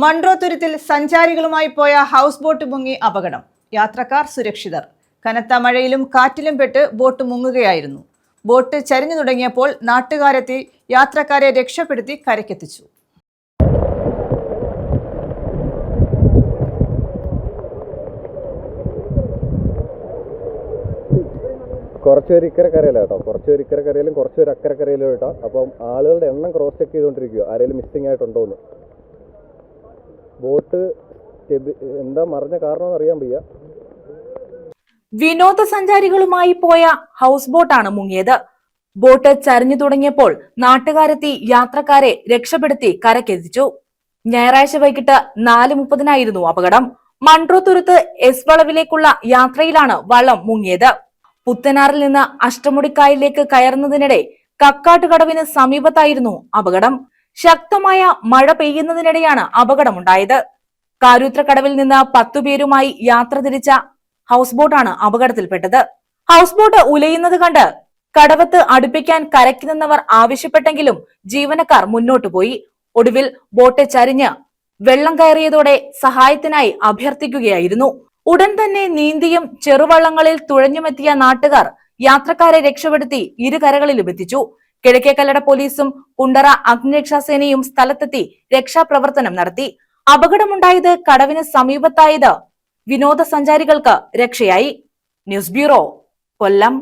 മൺട്രോത്തുരുത്തിൽ സഞ്ചാരികളുമായി പോയ house boat മുങ്ങി അപകടം. യാത്രക്കാർ സുരക്ഷിതർ. കനത്ത മഴയിലും കാറ്റിലും പെട്ട് ബോട്ട് മുങ്ങുകയായിരുന്നു. ബോട്ട് ചരിഞ്ഞു തുടങ്ങിയപ്പോൾ നാട്ടുകാരെത്തി യാത്രക്കാരെ രക്ഷപ്പെടുത്തി കരയ്ക്കെത്തിച്ചു. കുറച്ചുപേര് ഇക്കര കരയില്ല കേട്ടോ, കുറച്ചുപേര് ഇക്കര കരയിലും കുറച്ചുപേര് അക്കര കരയിലും കേട്ടോ. അപ്പം ആളുകളുടെ എണ്ണം ക്രോസ് ചെക്ക് ചെയ്തുകൊണ്ടിരിക്കുക, ആരെങ്കിലും മിസ്സിംഗ് ആയിട്ടുണ്ടോ എന്ന്. ബോട്ട് എന്താ മറിഞ്ഞ കാരണം അറിയാൻ വയ്യ. വിനോദസഞ്ചാരികളുമായി പോയ ഹൗസ് ബോട്ടാണ് മുങ്ങിയത്. ബോട്ട് ചരിഞ്ഞു തുടങ്ങിയപ്പോൾ നാട്ടുകാരെത്തി യാത്രക്കാരെ രക്ഷപ്പെടുത്തി കരക്കെത്തിച്ചു. ഞായറാഴ്ച വൈകിട്ട് 4:30 അപകടം. മൺട്രോത്തുരുത്ത് എസ് വളവിലേക്കുള്ള യാത്രയിലാണ് വള്ളം മുങ്ങിയത്. പുത്തനാറിൽ നിന്ന് അഷ്ടമുടിക്കായലിലേക്ക് കയറുന്നതിനിടെ കക്കാട്ടുകടവിന് സമീപത്തായിരുന്നു അപകടം. ശക്തമായ മഴ പെയ്യുന്നതിനിടെയാണ് അപകടമുണ്ടായത്. കാരൂത്രക്കടവിൽ നിന്ന് 10 പേരുമായി യാത്ര തിരിച്ച ഹൗസ് ബോട്ടാണ് അപകടത്തിൽപ്പെട്ടത്. ഹൗസ് ബോട്ട് ഉലയുന്നത് കണ്ട് കടവത്ത് അടുപ്പിക്കാൻ കരയ്ക്ക് നിന്നവർ ആവശ്യപ്പെട്ടെങ്കിലും ജീവനക്കാർ മുന്നോട്ടു പോയി. ഒടുവിൽ ബോട്ട് ചരിഞ്ഞ് വെള്ളം കയറിയതോടെ സഹായത്തിനായി അഭ്യർത്ഥിക്കുകയായിരുന്നു. ഉടൻ തന്നെ നീന്തിയും ചെറുവള്ളങ്ങളിൽ തുഴഞ്ഞുമെത്തിയ നാട്ടുകാർ യാത്രക്കാരെ രക്ഷപ്പെടുത്തി ഇരുകരകളിലും എത്തിച്ചു. കിഴക്കേക്കല്ലട പോലീസും കുണ്ടറ അഗ്നിരക്ഷാസേനയും സ്ഥലത്തെത്തി രക്ഷാപ്രവർത്തനം നടത്തി. അപകടമുണ്ടായത് കടവിന് സമീപത്തായത് വിനോദസഞ്ചാരികൾക്ക് രക്ഷയായി. ന്യൂസ് ബ്യൂറോ, കൊല്ലം.